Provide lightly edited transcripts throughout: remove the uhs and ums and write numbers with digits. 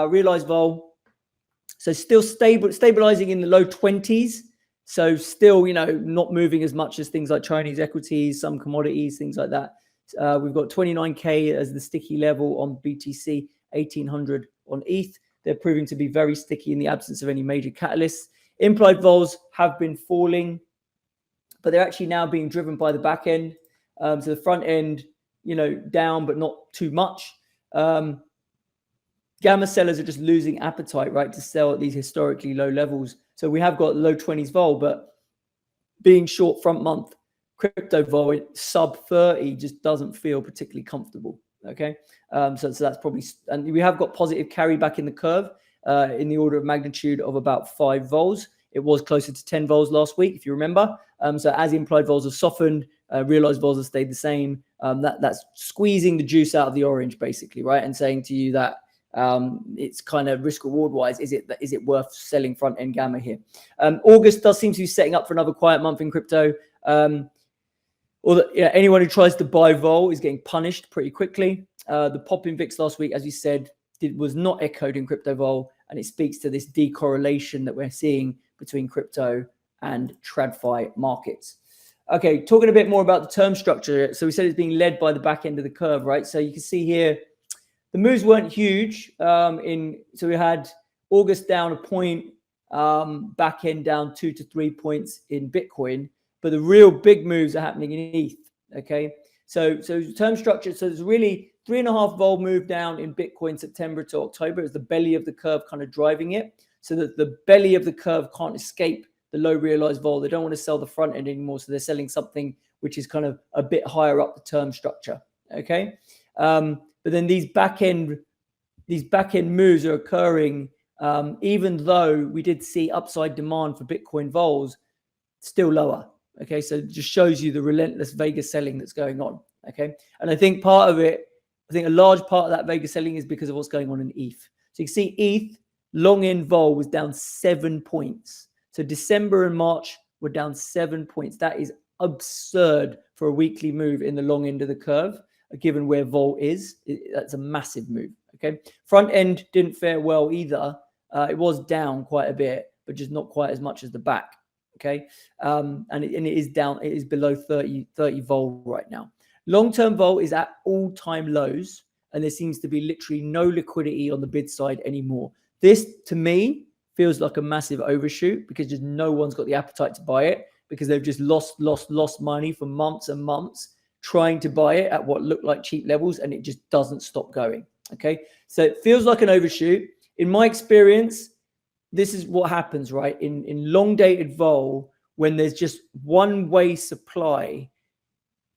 realized vol. So still stabilizing in the low 20s. So still, not moving as much as things like Chinese equities, some commodities, things like that. We've got 29K as the sticky level on BTC, 1800 on ETH. They're proving to be very sticky in the absence of any major catalysts. Implied vols have been falling, but they're actually now being driven by the back end. So the front end, down, but not too much. Gamma sellers are just losing appetite, right, to sell at these historically low levels. So we have got low 20s vol, but being short front month crypto vol sub 30 just doesn't feel particularly comfortable. Okay, so that's probably, and we have got positive carry back in the curve in the order of magnitude of about 5 vols. It was closer to 10 vols last week, if you remember. So as implied vols have softened, realized vols have stayed the same. That's squeezing the juice out of the orange, basically, right, and saying to you that it's kind of risk reward wise, is it worth selling front end gamma here? August does seem to be setting up for another quiet month in crypto. Anyone who tries to buy vol is getting punished pretty quickly. The pop in VIX last week, as you said, was not echoed in crypto vol, and it speaks to this decorrelation that we're seeing between crypto and TradFi markets. Okay, talking a bit more about the term structure. So we said it's being led by the back end of the curve, right? So you can see here, the moves weren't huge. So we had August down a point, back end down 2 to 3 points in Bitcoin, but the real big moves are happening in ETH. Okay, so term structure. So there's really 3.5 vol move down in Bitcoin September to October. It's the belly of the curve kind of driving it, so that the belly of the curve can't escape the low realized vol. They don't want to sell the front end anymore, so they're selling something which is kind of a bit higher up the term structure. Okay. But then these back end moves are occurring, even though we did see upside demand for Bitcoin vols, still lower. Okay, so it just shows you the relentless Vegas selling that's going on. Okay, and I think a large part of that Vegas selling is because of what's going on in ETH. So you can see ETH long end vol was down 7 points. So December and March were down 7 points. That is absurd for a weekly move in the long end of the curve. Given where vol is, that's a massive move. Okay, front end didn't fare well either. It was down quite a bit, but just not quite as much as the back. Okay, and it is down. It is below 30 vol right now. Long-term vol is at all-time lows, and there seems to be literally no liquidity on the bid side anymore. This, to me, feels like a massive overshoot because just no one's got the appetite to buy it because they've just lost money for months and months trying to buy it at what looked like cheap levels, and it just doesn't stop going. Okay, so it feels like an overshoot. In my experience, this is what happens, right? In long dated vol, when there's just one way supply,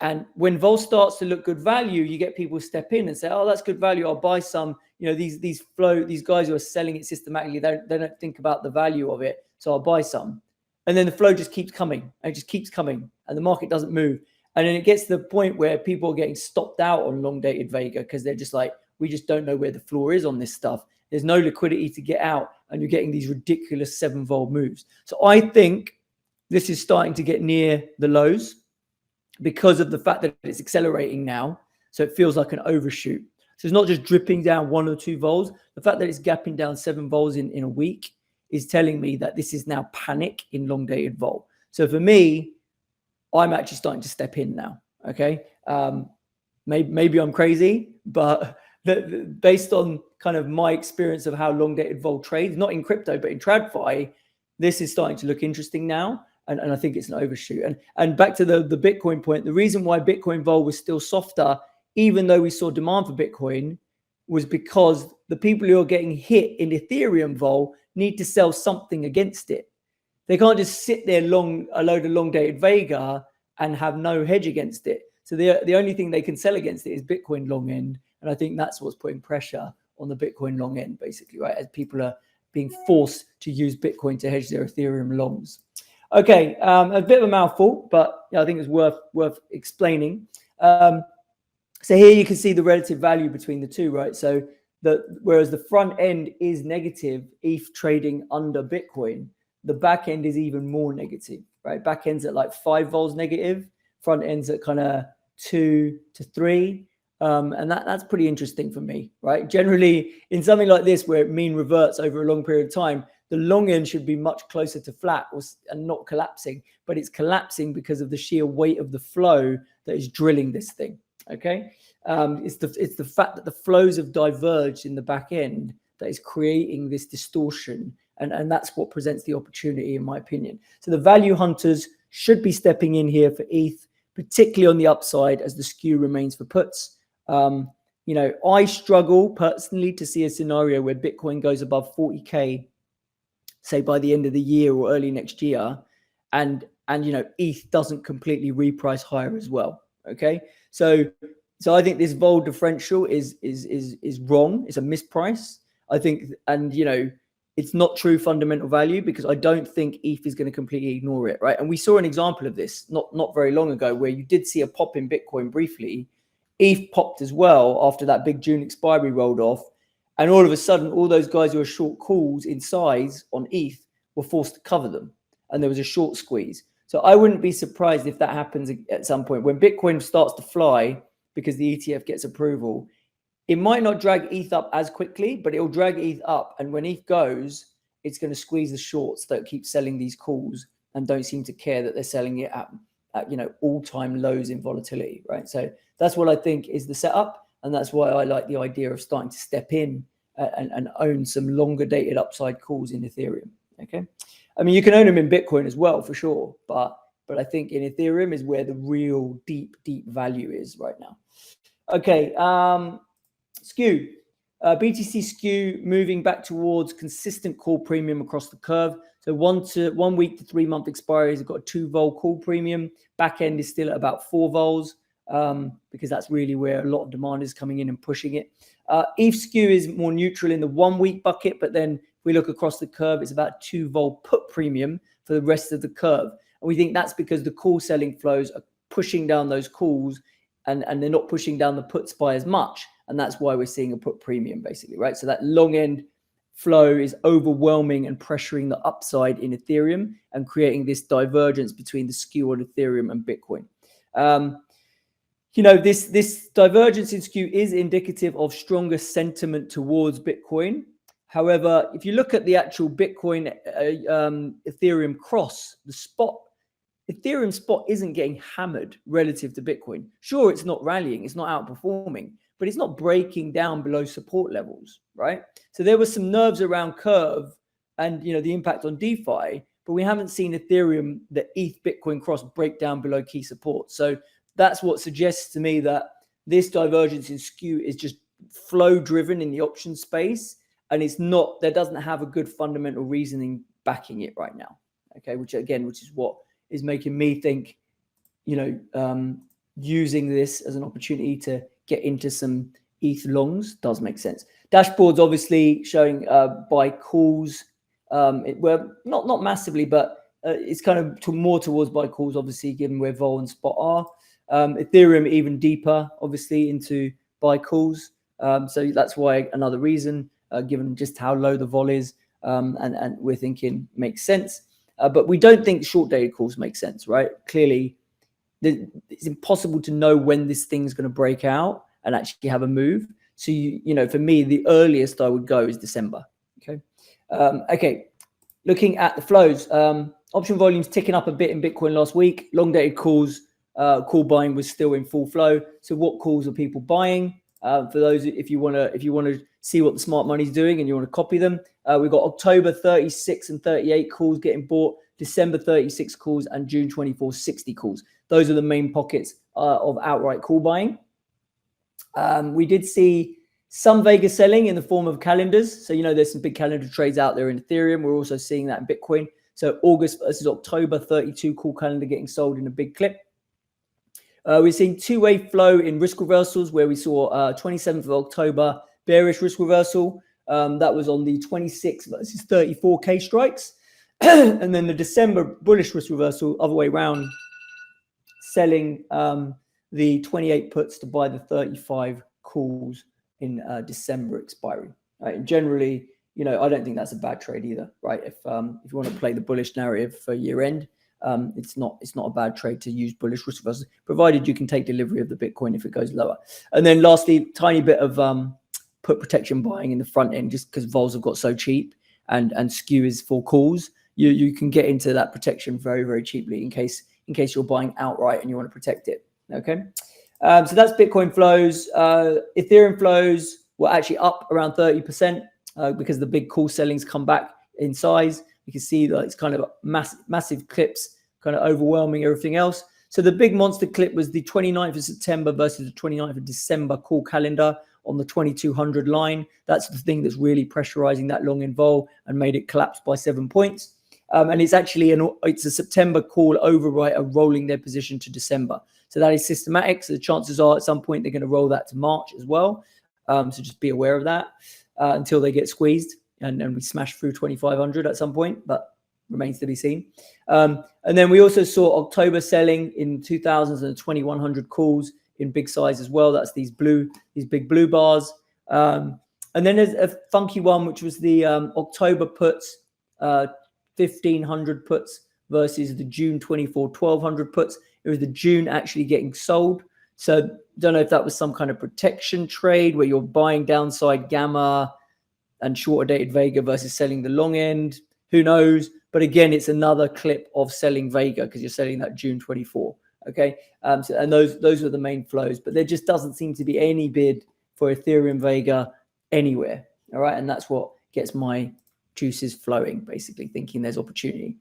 and when vol starts to look good value, you get people step in and say, "Oh, that's good value. I'll buy some." These guys who are selling it systematically, they don't think about the value of it, so I'll buy some, and then the flow just keeps coming, and it just keeps coming, and the market doesn't move. And then it gets to the point where people are getting stopped out on long dated Vega because they're just like, we just don't know where the floor is on this stuff. There's no liquidity to get out, and you're getting these ridiculous 7 vol moves. So I think this is starting to get near the lows because of the fact that it's accelerating now. So it feels like an overshoot. So it's not just dripping down 1 or 2 vols. The fact that it's gapping down 7 vols in a week is telling me that this is now panic in long dated vol. So for me, I'm actually starting to step in now. Okay, maybe I'm crazy, but based on kind of my experience of how long dated vol trades, not in crypto but in TradFi, this is starting to look interesting now, and I think it's an overshoot. And back to the Bitcoin point, the reason why Bitcoin vol was still softer, even though we saw demand for Bitcoin, was because the people who are getting hit in Ethereum vol need to sell something against it. They can't just sit there long a load of long dated Vega and have no hedge against it. So the only thing they can sell against it is Bitcoin long end. And I think that's what's putting pressure on the Bitcoin long end, basically, right? As people are being forced to use Bitcoin to hedge their Ethereum longs. Okay, a bit of a mouthful, but I think it's worth explaining. So here you can see the relative value between the two, right? So whereas the front end is negative, ETH trading under Bitcoin, the back end is even more negative, right? Back end's at like 5 vols negative, front end's at kind of 2 to 3. And that's pretty interesting for me, right? Generally, in something like this, where mean reverts over a long period of time, the long end should be much closer to flat and not collapsing, but it's collapsing because of the sheer weight of the flow that is drilling this thing. Okay, it's the fact that the flows have diverged in the back end that is creating this distortion, and that's what presents the opportunity, in my opinion. So the value hunters should be stepping in here for ETH, particularly on the upside as the skew remains for puts. I struggle personally to see a scenario where Bitcoin goes above 40K, say by the end of the year or early next year, and ETH doesn't completely reprice higher as well. Okay, so I think this vol differential is wrong. It's a misprice, I think, and it's not true fundamental value, because I don't think ETH is going to completely ignore it, right? And we saw an example of this not very long ago, where you did see a pop in Bitcoin briefly. ETH popped as well after that big June expiry rolled off. And all of a sudden, all those guys who are short calls in size on ETH were forced to cover them. And there was a short squeeze. So I wouldn't be surprised if that happens at some point. When Bitcoin starts to fly because the ETF gets approval, it might not drag ETH up as quickly, but it'll drag ETH up. And when ETH goes, it's going to squeeze the shorts that keep selling these calls and don't seem to care that they're selling it at all-time lows in volatility, right? So that's what I think is the setup, and that's why I like the idea of starting to step in and own some longer dated upside calls in Ethereum. Okay, I mean, you can own them in Bitcoin as well for sure, but I think in Ethereum is where the real deep value is right now. Okay, SKEW. BTC SKEW moving back towards consistent call premium across the curve. So 1 week to 3 month expiries have got a 2 vol call premium. Back end is still at about 4 vols, because that's really where a lot of demand is coming in and pushing it. ETH SKEW is more neutral in the 1 week bucket, but then if we look across the curve, it's about 2 vol put premium for the rest of the curve. And we think that's because the call selling flows are pushing down those calls, and they're not pushing down the puts by as much. And that's why we're seeing a put premium, basically, right? So that long end flow is overwhelming and pressuring the upside in Ethereum and creating this divergence between the SKEW on Ethereum and Bitcoin. This divergence in SKEW is indicative of stronger sentiment towards Bitcoin. However, if you look at the actual Bitcoin Ethereum cross, the spot, Ethereum spot isn't getting hammered relative to Bitcoin. Sure, it's not rallying, it's not outperforming, but it's not breaking down below support levels, right? So there was some nerves around curve and the impact on DeFi, but we haven't seen Ethereum, the ETH Bitcoin cross, break down below key support. So that's what suggests to me that this divergence in SKEW is just flow driven in the option space, and it's not, there doesn't have a good fundamental reasoning backing it right now. Okay, which is what is making me think, using this as an opportunity to get into some ETH longs does make sense. Dashboards obviously showing buy calls. We're not massively, but it's kind of more towards buy calls, obviously, given where vol and spot are. Ethereum even deeper, obviously, into buy calls. So that's why another reason, given just how low the vol is, and we're thinking makes sense. But we don't think short dated calls make sense, right? Clearly, it's impossible to know when this thing's going to break out and actually have a move. So, for me, the earliest I would go is December. Okay. Okay. Looking at the flows, option volumes ticking up a bit in Bitcoin last week. Long dated calls, call buying was still in full flow. So what calls are people buying? For those, if you want to see what the smart money's doing and you want to copy them, we've got October 36 and 38 calls getting bought, December 36 calls, and June 24 60 calls. Those are the main pockets of outright call buying. We did see some Vega selling in the form of calendars. So, there's some big calendar trades out there in Ethereum. We're also seeing that in Bitcoin. So August versus October 32 call calendar getting sold in a big clip. We're seeing two-way flow in risk reversals, where we saw 27th of October bearish risk reversal. That was on the 26 versus 34K strikes. And then the December bullish risk reversal, other way around, selling the 28 puts to buy the 35 calls in December expiry. Right? And generally, I don't think that's a bad trade either, right? If you want to play the bullish narrative for year end, it's not a bad trade to use bullish risk reversals, provided you can take delivery of the Bitcoin if it goes lower. And then lastly, tiny bit of put protection buying in the front end, just because vols have got so cheap and SKEW is for calls. You can get into that protection very, very cheaply in case you're buying outright and you want to protect it. Okay, so that's Bitcoin flows. Ethereum flows were actually up around 30% because the big call sellings come back in size. You can see that it's kind of massive clips, kind of overwhelming everything else. So the big monster clip was the 29th of September versus the 29th of December call calendar on the 2200 line. That's the thing that's really pressurizing that long in vol and made it collapse by 7 points. And it's actually it's a September call overwriter rolling their position to December. So that is systematic. So the chances are at some point they're going to roll that to March as well. So just be aware of that until they get squeezed and we smash through 2500 at some point, but remains to be seen. And then we also saw October selling in 2000s and 2100 calls in big size as well. That's these big blue bars. And then there's a funky one, which was the October puts, 1500 puts versus the June 24 1200 puts. It was the June actually getting sold. So don't know if that was some kind of protection trade where you're buying downside gamma and shorter dated Vega versus selling the long end. Who knows? But again, it's another clip of selling Vega because you're selling that June 24. Okay, so, and those are the main flows, but there just doesn't seem to be any bid for Ethereum Vega anywhere. All right, and that's what gets my juices flowing, basically thinking there's opportunity.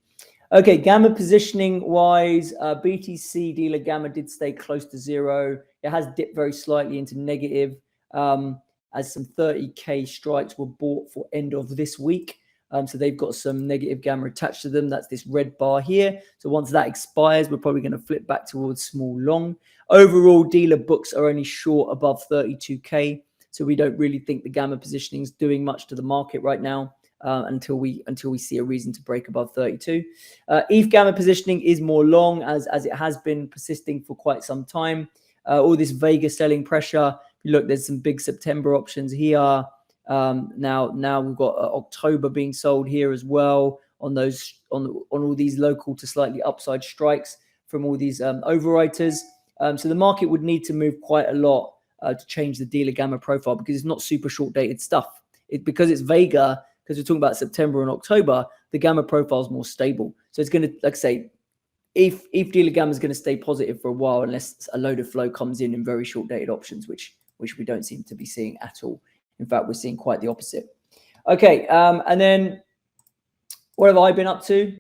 Okay, gamma positioning wise, BTC dealer gamma did stay close to zero. It has dipped very slightly into negative as some 30k strikes were bought for end of this week. So they've got some negative gamma attached to them. That's this red bar here. So once that expires, we're probably going to flip back towards small long. Overall, dealer books are only short above 32k. So we don't really think the gamma positioning is doing much to the market right now until we see a reason to break above 32. ETH gamma positioning is more long as it has been persisting for quite some time. All this Vega selling pressure. Look, there's some big September options here. Now we've got October being sold here as well on all these local to slightly upside strikes from all these overwriters. So the market would need to move quite a lot to change the dealer gamma profile because it's not super short dated stuff. Because it's Vega, because we're talking about September and October, the gamma profile is more stable. So it's going to, like I say, if dealer gamma is going to stay positive for a while unless a load of flow comes in very short dated options, which we don't seem to be seeing at all. In fact, we're seeing quite the opposite. Okay, and then what have I been up to?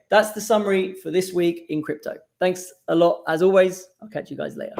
That's the summary for this week in crypto. Thanks a lot, as always. I'll catch you guys later.